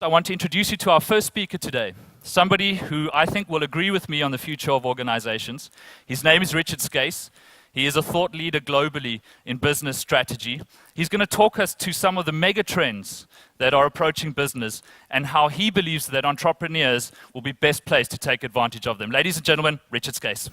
I want to introduce you to our first speaker today, somebody who I think will agree with me on the future of organizations. His name is Richard Scase. He is a thought leader globally in business strategy. He's going to talk us to some of the mega trends that are approaching business and how he believes that entrepreneurs will be best placed to take advantage of them. Ladies and gentlemen, Richard Scase.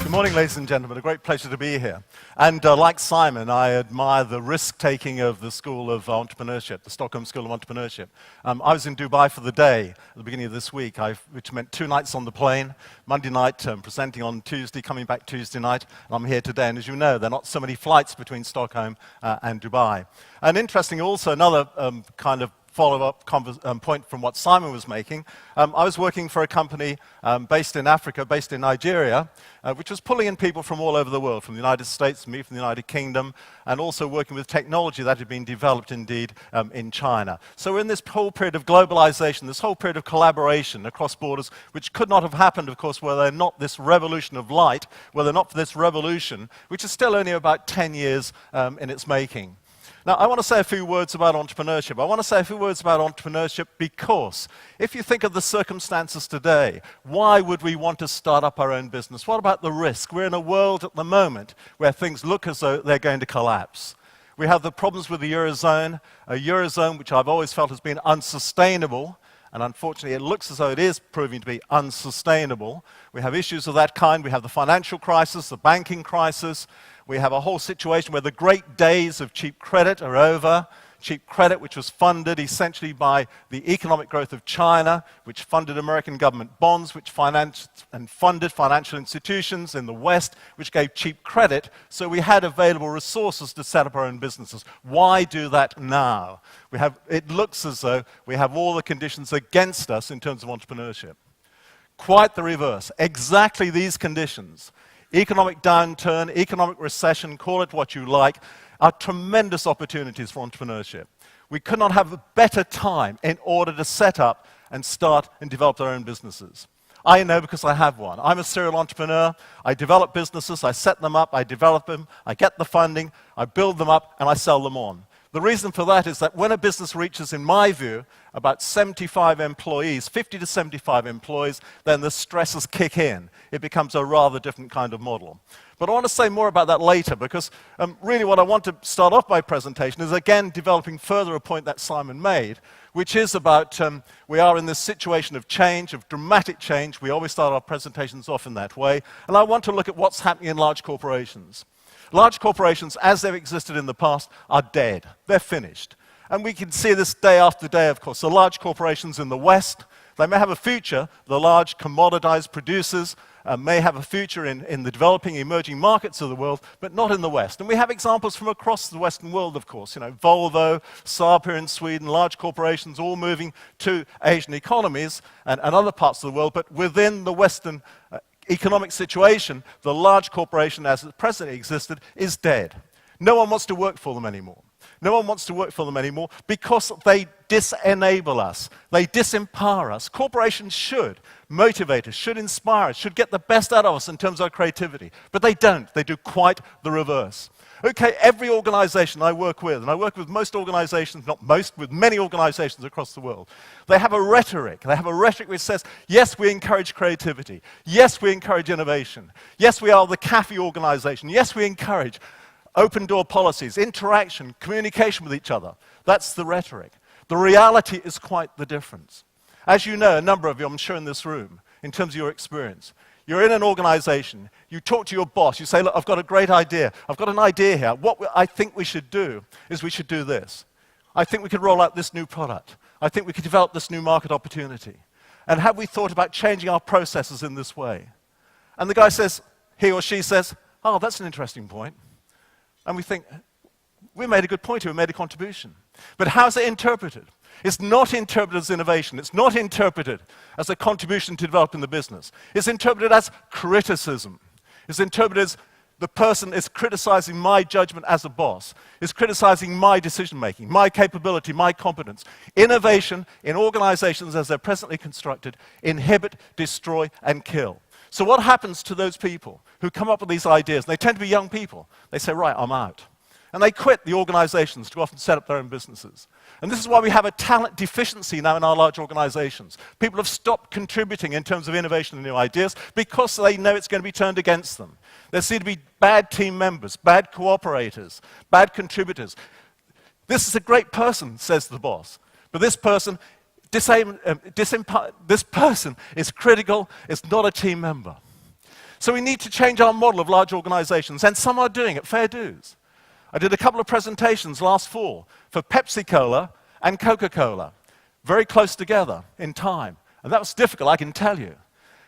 Good morning, ladies and gentlemen. A great pleasure to be here. And like Simon, I admire the risk-taking of the School of Entrepreneurship, the Stockholm School of Entrepreneurship. I was in Dubai for the day at the beginning of this week, which meant 2 nights on the plane. Monday night, presenting on Tuesday, coming back Tuesday night. And I'm here today. And as you know, there are not so many flights between Stockholm and Dubai. And interesting also, another kind of follow-up point from what Simon was making. I was working for a company based in Africa, based in Nigeria, which was pulling in people from all over the world, from the United States, me from the United Kingdom, and also working with technology that had been developed indeed in China. So we're in this whole period of globalization, this whole period of collaboration across borders, which could not have happened, of course, were there not this revolution of light, were there not for this revolution, which is still only about 10 years in its making. Now, I want to say a few words about entrepreneurship. I want to say a few words about entrepreneurship because if you think of the circumstances today, why would we want to start up our own business? What about the risk? We're in a world at the moment where things look as though they're going to collapse. We have the problems with the Eurozone, a Eurozone which I've always felt has been unsustainable, and unfortunately it looks as though it is proving to be unsustainable. We have issues of that kind. We have the financial crisis, the banking crisis. We have a whole situation where the great days of cheap credit are over. Cheap credit, which was funded essentially by the economic growth of China, which funded American government bonds, which financed and funded financial institutions in the West, which gave cheap credit, so we had available resources to set up our own businesses. Why do that now? It looks as though we have all the conditions against us in terms of entrepreneurship. Quite the reverse. Exactly these conditions. Economic downturn, economic recession, call it what you like, are tremendous opportunities for entrepreneurship. We could not have a better time in order to set up and start and develop our own businesses. I know because I have one. I'm a serial entrepreneur. I develop businesses, I set them up, I develop them, I get the funding, I build them up, and I sell them on. The reason for that is that when a business reaches, in my view, about 75 employees, 50 to 75 employees, then the stresses kick in. It becomes a rather different kind of model. But I want to say more about that later because really what I want to start off my presentation is again developing further a point that Simon made, which is about we are in this situation of change, of dramatic change. We always start our presentations off in that way. And I want to look at what's happening in large corporations. Large corporations, as they've existed in the past, are dead. They're finished. And we can see this day after day, of course. The large corporations in the West, they may have a future. The large commoditized producers may have a future in the developing, emerging markets of the world, but not in the West. And we have examples from across the Western world, of course. You know, Volvo, Saab here in Sweden, large corporations all moving to Asian economies and other parts of the world, but within the Western economic situation, the large corporation as it presently existed is dead. No one wants to work for them anymore. No one wants to work for them anymore because they disenable us. They disempower us. Corporations should motivate us, should inspire us, should get the best out of us in terms of our creativity. But they don't. They do quite the reverse. Okay, every organization I work with, and I work with most organizations, not most, with many organizations across the world, they have a rhetoric. They have a rhetoric which says, yes, we encourage creativity. Yes, we encourage innovation. Yes, we are the CAFE organization. Yes, we encourage open door policies, interaction, communication with each other. That's the rhetoric. The reality is quite the difference. As you know, a number of you, I'm sure in this room, in terms of your experience, you're in an organization, you talk to your boss, you say, look, I've got a great idea. I've got an idea here. What I think we should do is we should do this. I think we could roll out this new product. I think we could develop this new market opportunity. And have we thought about changing our processes in this way? And the guy says, he or she says, oh, that's an interesting point. And we think, we made a good point here, we made a contribution. But how's it interpreted? It's not interpreted as innovation. It's not interpreted as a contribution to developing the business. It's interpreted as criticism. It's interpreted as the person is criticizing my judgment as a boss, is criticizing my decision-making, my capability, my competence. Innovation in organizations as they're presently constructed inhibit, destroy, and kill. So what happens to those people who come up with these ideas? And they tend to be young people. They say, right, I'm out. And they quit the organizations to often set up their own businesses. And this is why we have a talent deficiency now in our large organizations. People have stopped contributing in terms of innovation and new ideas because they know it's going to be turned against them. There seem to be bad team members, bad cooperators, bad contributors. This is a great person, says the boss, but this person, this person is critical, it's not a team member. So we need to change our model of large organizations, and some are doing it, fair dues. I did a couple of presentations last fall for Pepsi-Cola and Coca-Cola, very close together in time. And that was difficult, I can tell you.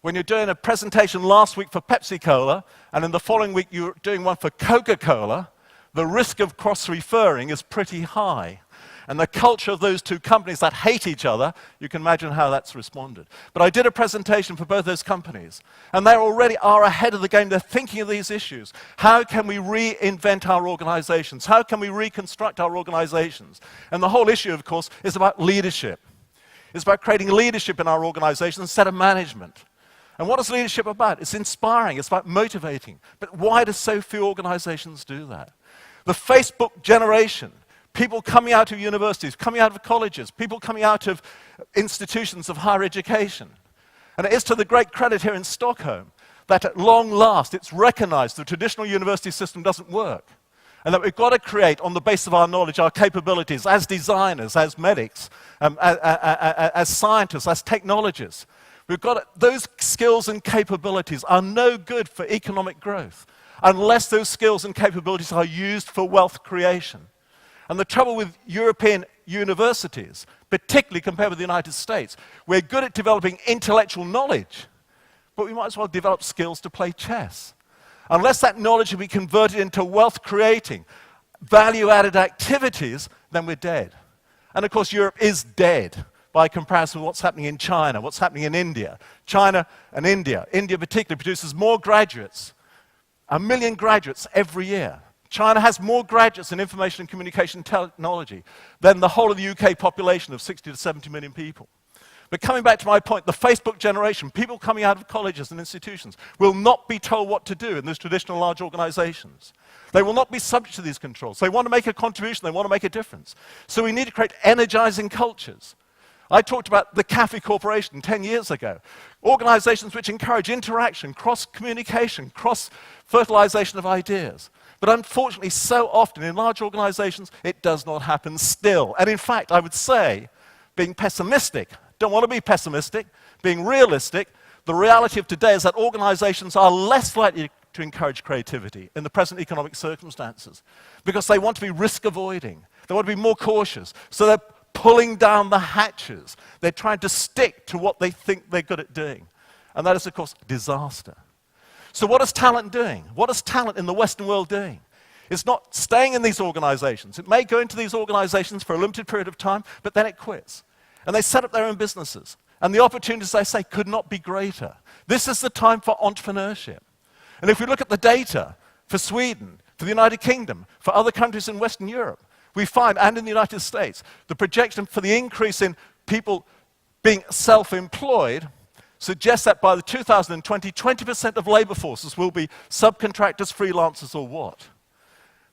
When you're doing a presentation last week for Pepsi-Cola, and in the following week you're doing one for Coca-Cola, the risk of cross-referring is pretty high. And the culture of those two companies that hate each other, you can imagine how that's responded. But I did a presentation for both those companies, and they already are ahead of the game. They're thinking of these issues. How can we reinvent our organizations? How can we reconstruct our organizations? And the whole issue, of course, is about leadership. It's about creating leadership in our organizations instead of management. And what is leadership about? It's inspiring, it's about motivating. But why do so few organizations do that? The Facebook generation, people coming out of universities, coming out of colleges, people coming out of institutions of higher education. And it is to the great credit here in Stockholm that at long last it's recognized the traditional university system doesn't work. And that we've got to create, on the basis of our knowledge, our capabilities as designers, as medics, as scientists, as technologists. Those skills and capabilities are no good for economic growth unless those skills and capabilities are used for wealth creation. And the trouble with European universities, particularly compared with the United States, we're good at developing intellectual knowledge, but we might as well develop skills to play chess. Unless that knowledge can be converted into wealth-creating, value-added activities, then we're dead. And of course, Europe is dead by comparison with what's happening in China, what's happening in India. China and India. India particularly produces more graduates, 1 million graduates every year. China has more graduates in information and communication technology than the whole of the UK population of 60 to 70 million people. But coming back to my point, the Facebook generation, people coming out of colleges and institutions, will not be told what to do in those traditional large organizations. They will not be subject to these controls. They want to make a contribution, they want to make a difference. So we need to create energizing cultures. I talked about the Cafe Corporation 10 years ago. Organizations which encourage interaction, cross-communication, cross-fertilization of ideas. But unfortunately, so often in large organizations, it does not happen still. And in fact, I would say, being pessimistic, don't want to be pessimistic, being realistic, the reality of today is that organizations are less likely to encourage creativity in the present economic circumstances because they want to be risk-avoiding. They want to be more cautious. So they're pulling down the hatches. They're trying to stick to what they think they're good at doing. And that is, of course, disaster. So what is talent doing? What is talent in the Western world doing? It's not staying in these organizations. It may go into these organizations for a limited period of time, but then it quits. And they set up their own businesses. And the opportunities, I say, could not be greater. This is the time for entrepreneurship. And if we look at the data for Sweden, for the United Kingdom, for other countries in Western Europe, we find, and in the United States, the projection for the increase in people being self-employed suggests that by the 2020, 20% of labor forces will be subcontractors, freelancers, or what?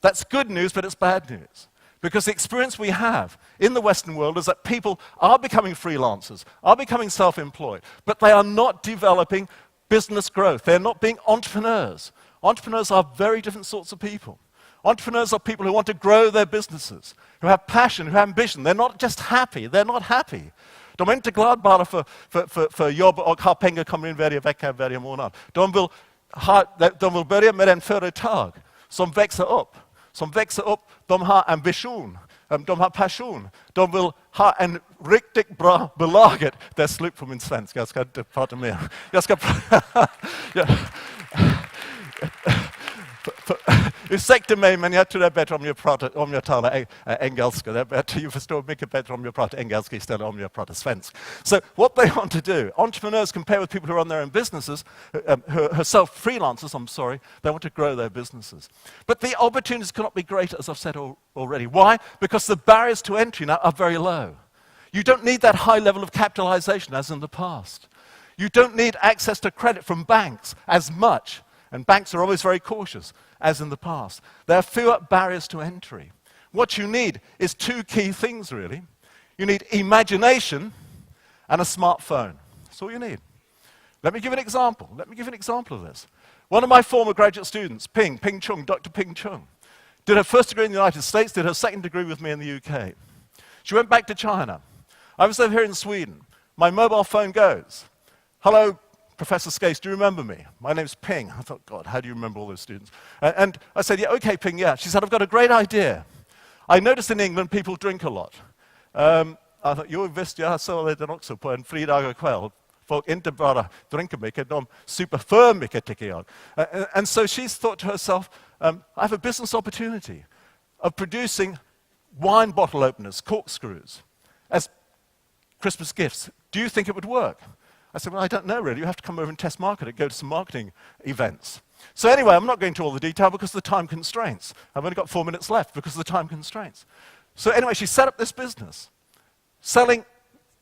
That's good news, but it's bad news. Because the experience we have in the Western world is that people are becoming freelancers, are becoming self-employed, but they are not developing business growth. They're not being entrepreneurs. Entrepreneurs are very different sorts of people. Entrepreneurs are people who want to grow their businesses, who have passion, who have ambition. They're not just happy. They're not happy. De är inte gladbara för jobb och har pengar kommer in varje månad. De vill börja med en företag som växer upp. De har ambition, de har passion. De vill ha en riktigt bra bolaget. Det är slut på min svenska, jag ska inte prata mer. Ursäkta mig, men jag tror det är bättre om jag talar engelska. Det är bättre, you förstår mycket bättre om jag pratar engelska istället om jag pratar svenska. So what they want to do, entrepreneurs compare with people who run their own businesses, who are self-freelancers, they want to grow their businesses. But the opportunities cannot be greater, as I've said already. Why? Because the barriers to entry now are very low. You don't need that high level of capitalization as in the past. You don't need access to credit from banks as much, and banks are always very cautious, as in the past. There are fewer barriers to entry. What you need is two key things, really. You need imagination and a smartphone. That's all you need. Let me give an example. Let me give an example of this. One of my former graduate students, Ping Chung, Dr. Ping Chung, did her first degree in the United States, did her second degree with me in the UK. She went back to China. I was over here in Sweden. My mobile phone goes. Hello, Professor Scase, do you remember me? My name's Ping. I thought, God, how do you remember all those students? And I said, yeah, okay, Ping, yeah. She said, I've got a great idea. I noticed in England people drink a lot. I thought, jo visst, jag såg det också på en fridag kväll. Folk inte bara dricker mycket, de super för mycket tycker jag. And so she's thought to herself, I have a business opportunity of producing wine bottle openers, corkscrews, as Christmas gifts. Do you think it would work? I said, well, I don't know really. You have to come over and test market it, go to some marketing events. So anyway, I'm not going into all the detail because of the time constraints. I've only got 4 minutes left because of the time constraints. So anyway, she set up this business,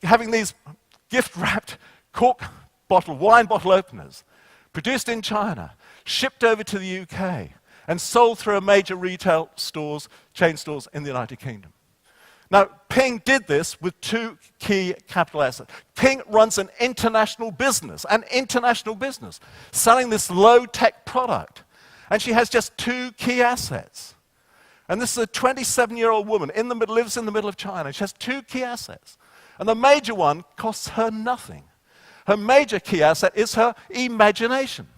having these gift-wrapped cork bottle, wine bottle openers, produced in China, shipped over to the UK, and sold through a major retail stores, chain stores in the United Kingdom. Now, Ping did this with two key capital assets. Ping runs an international business, selling this low-tech product. And she has just two key assets. And this is a 27-year-old woman, lives in the middle of China. She has two key assets. And the major one costs her nothing. Her major key asset is her imagination.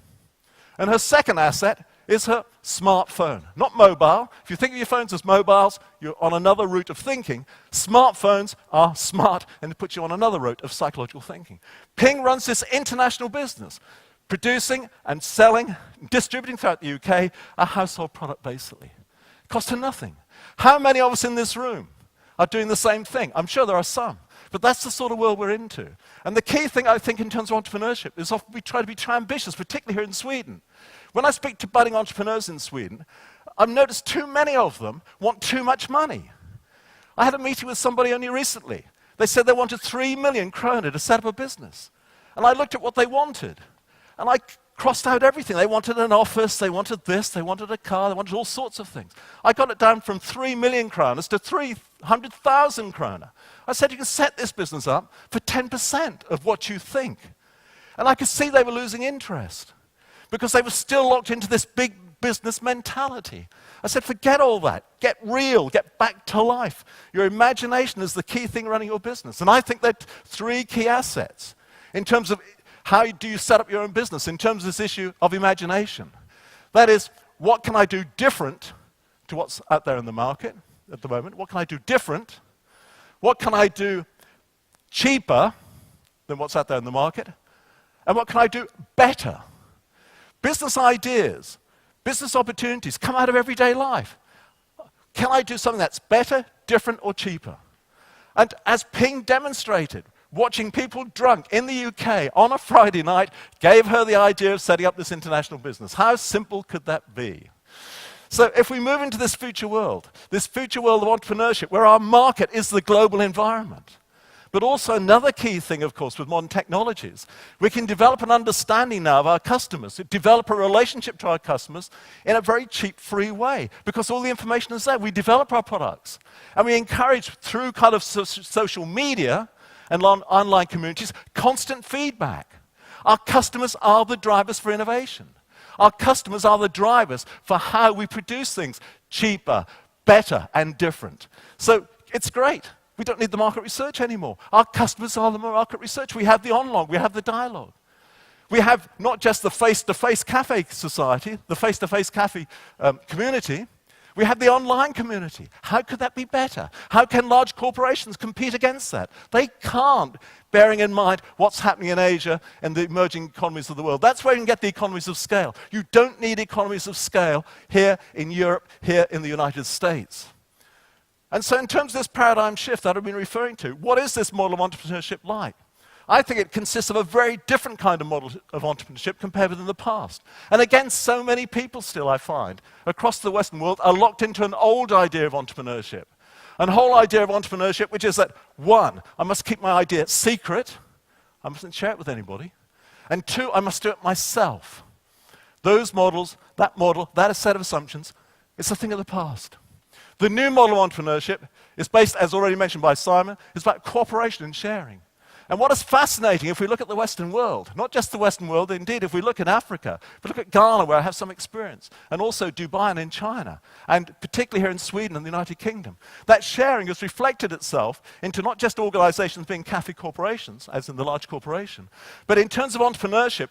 And her second asset is her smartphone. Not mobile. If you think of your phones as mobiles, you're on another route of thinking. Smartphones are smart, and it puts you on another route of psychological thinking. Ping runs this international business, producing and selling, distributing throughout the UK, a household product basically. It costs her nothing. How many of us in this room are doing the same thing? I'm sure there are some. But that's the sort of world we're into. And the key thing, I think, in terms of entrepreneurship is often we try to be too ambitious, particularly here in Sweden. When I speak to budding entrepreneurs in Sweden, I've noticed too many of them want too much money. I had a meeting with somebody only recently. They said they wanted 3 million kroner to set up a business. And I looked at what they wanted. And I crossed out everything. They wanted an office, they wanted this, they wanted a car, they wanted all sorts of things. I got it down from 3 million kroners to 300,000 kroner. I said, you can set this business up for 10% of what you think. And I could see they were losing interest because they were still locked into this big business mentality. I said, forget all that. Get real. Get back to life. Your imagination is the key thing running your business. And I think that three key assets in terms of how do you set up your own business, in terms of this issue of imagination. That is, what can I do different to what's out there in the market at the moment? What can I do different? What can I do cheaper than what's out there in the market? And what can I do better? Business ideas, business opportunities come out of everyday life. Can I do something that's better, different, or cheaper? And as Ping demonstrated, watching people drunk in the UK on a Friday night gave her the idea of setting up this international business. How simple could that be? So if we move into this future world of entrepreneurship, where our market is the global environment, but also another key thing, of course, with modern technologies, we can develop an understanding now of our customers, develop a relationship to our customers in a very cheap, free way, because all the information is there. We develop our products, and we encourage, through kind of social media and online communities, constant feedback. Our customers are the drivers for innovation. Our customers are the drivers for how we produce things cheaper, better, and different. So it's great. We don't need the market research anymore. Our customers are the market research. We have the online, we have the dialogue. We have not just the face-to-face cafe society, the face-to-face cafe community. We have the online community. How could that be better? How can large corporations compete against that? They can't, bearing in mind what's happening in Asia and the emerging economies of the world. That's where you can get the economies of scale. You don't need economies of scale here in Europe, here in the United States. And so in terms of this paradigm shift that I've been referring to, what is this model of entrepreneurship like? I think it consists of a very different kind of model of entrepreneurship compared with in the past. And again, so many people still, I find, across the Western world are locked into an old idea of entrepreneurship. An whole idea of entrepreneurship, which is that, one, I must keep my idea secret. I mustn't share it with anybody. And two, I must do it myself. Those models, that set of assumptions, it's a thing of the past. The new model of entrepreneurship is based, as already mentioned by Simon, is about cooperation and sharing. And what is fascinating, if we look at the Western world, not just the Western world, indeed, if we look at Africa, if we look at Ghana, where I have some experience, and also Dubai and in China, and particularly here in Sweden and the United Kingdom, that sharing has reflected itself into not just organizations being cafe corporations, as in the large corporation, but in terms of entrepreneurship,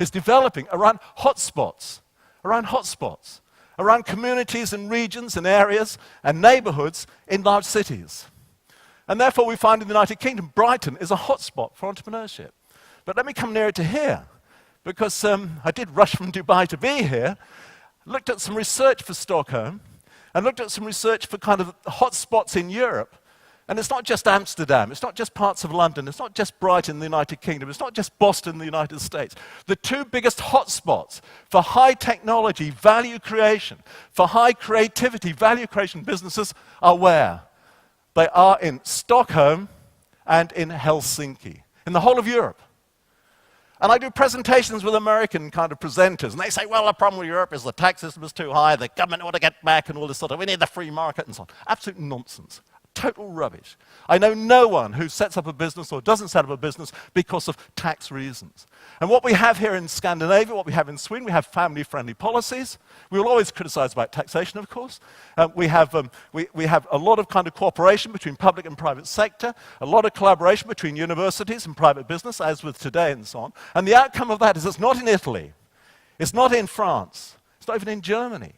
it's developing around hotspots, around communities and regions and areas and neighborhoods in large cities. And therefore, we find in the United Kingdom, Brighton is a hotspot for entrepreneurship. But let me come nearer to here, because I did rush from Dubai to be here, looked at some research for Stockholm, and looked at some research for kind of hotspots in Europe. And it's not just Amsterdam, it's not just parts of London, it's not just Brighton in the United Kingdom, it's not just Boston in the United States. The two biggest hotspots for high technology value creation, for high creativity value creation businesses are where? They are in Stockholm and in Helsinki, in the whole of Europe. And I do presentations with American kind of presenters, and they say, well, the problem with Europe is the tax system is too high, the government ought to get back, and all this sort of, we need the free market, and so on. Absolute nonsense. Total rubbish. I know no one who sets up a business or doesn't set up a business because of tax reasons. And what we have here in Scandinavia, what we have in Sweden, we have family-friendly policies. We will always criticize about taxation, of course. We have a lot of kind of cooperation between public and private sector, a lot of collaboration between universities and private business, as with today and so on. And the outcome of that is it's not in Italy, it's not in France, it's not even in Germany.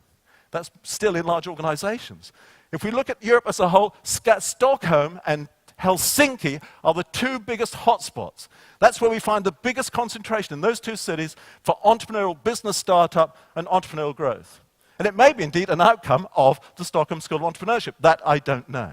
That's still in large organizations. If we look at Europe as a whole, Stockholm and Helsinki are the two biggest hotspots. That's where we find the biggest concentration in those two cities for entrepreneurial business startup and entrepreneurial growth. And it may be indeed an outcome of the Stockholm School of Entrepreneurship. That I don't know.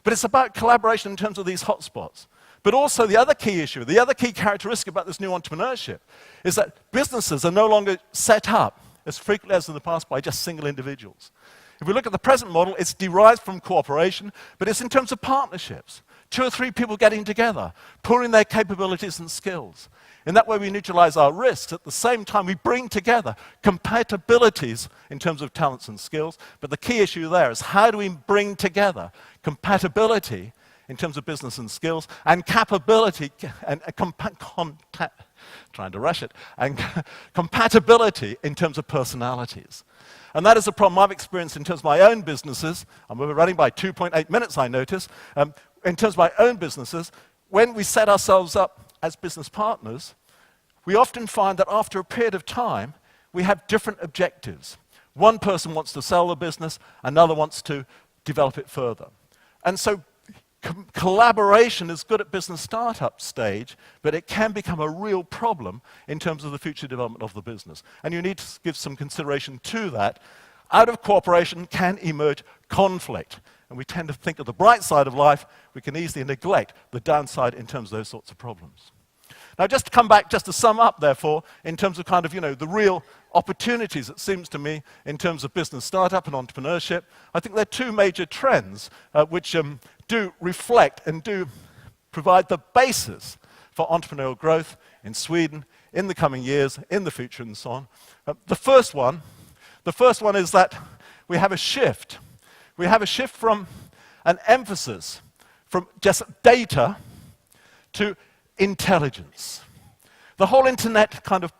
But it's about collaboration in terms of these hotspots. But also the other key issue, the other key characteristic about this new entrepreneurship is that businesses are no longer set up as frequently as in the past by just single individuals. If we look at the present model, it's derived from cooperation, but it's in terms of partnerships. 2 or 3 people getting together, pooling their capabilities and skills. In that way, we neutralize our risks. At the same time, we bring together compatibilities in terms of talents and skills. But the key issue there is how do we bring together compatibility in terms of business and skills and capability and compatibility in terms of personalities. And that is a problem I've experienced in terms of my own businesses. And we're running by 2.8 minutes, I notice. In terms of my own businesses, when we set ourselves up as business partners, we often find that after a period of time, we have different objectives. One person wants to sell the business, another wants to develop it further. And so collaboration is good at business startup stage, but it can become a real problem in terms of the future development of the business. And you need to give some consideration to that. Out of cooperation can emerge conflict. And we tend to think of the bright side of life. We can easily neglect the downside in terms of those sorts of problems. Now, just to come back, just to sum up, therefore, in terms of kind of, the real opportunities, it seems to me, in terms of business startup and entrepreneurship, I think there are 2 major trends which do reflect and do provide the basis for entrepreneurial growth in Sweden in the coming years, in the future, and so on. The first one is that we have a shift. We have a shift from an emphasis from just data to intelligence. The whole internet kind of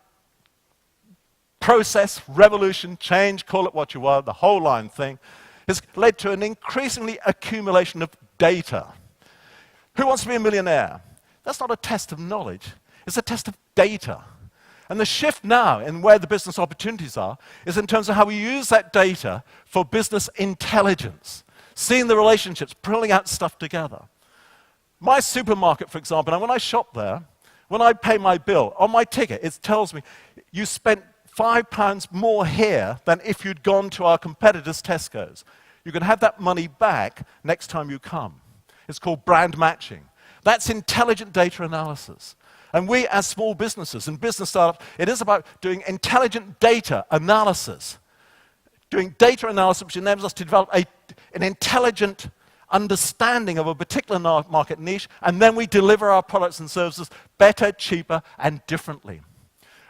process, revolution, change, call it what you want, the whole line thing, has led to an increasingly accumulation of data. Who wants to be a millionaire? That's not a test of knowledge, it's a test of data. And the shift now in where the business opportunities are is in terms of how we use that data for business intelligence, seeing the relationships, pulling out stuff together. My supermarket, for example, and when I shop there, when I pay my bill, on my ticket, it tells me you spent £5 more here than if you'd gone to our competitors' Tesco's. You can have that money back next time you come. It's called brand matching. That's intelligent data analysis. And we, as small businesses and business startups, it is about doing intelligent data analysis, doing data analysis which enables us to develop an intelligent understanding of a particular market niche, and then we deliver our products and services better, cheaper, and differently.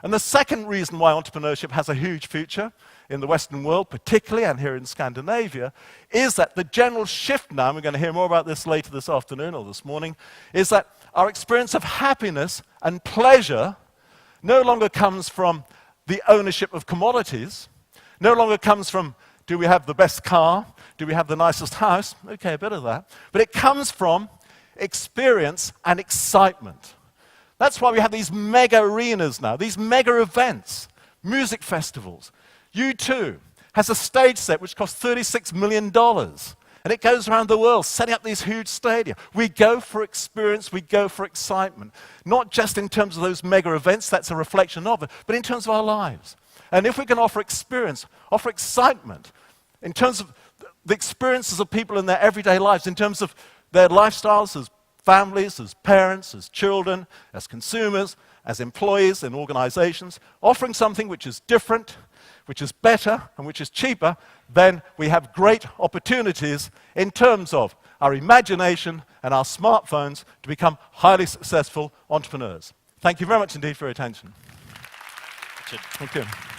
And the second reason why entrepreneurship has a huge future in the Western world, particularly, and here in Scandinavia, is that the general shift now, and we're going to hear more about this later this afternoon or this morning, is that our experience of happiness and pleasure no longer comes from the ownership of commodities, no longer comes from, do we have the best car? Do we have the nicest house? Okay, a bit of that. But it comes from experience and excitement. That's why we have these mega arenas now, these mega events, music festivals. U2 has a stage set which costs $36 million. And it goes around the world, setting up these huge stadia. We go for experience, we go for excitement. Not just in terms of those mega events, that's a reflection of it, but in terms of our lives. And if we can offer experience, offer excitement, in terms of the experiences of people in their everyday lives, in terms of their lifestyles as families, as parents, as children, as consumers, as employees in organizations, offering something which is different, which is better, and which is cheaper, then we have great opportunities in terms of our imagination and our smartphones to become highly successful entrepreneurs. Thank you very much indeed for your attention. Richard. Thank you.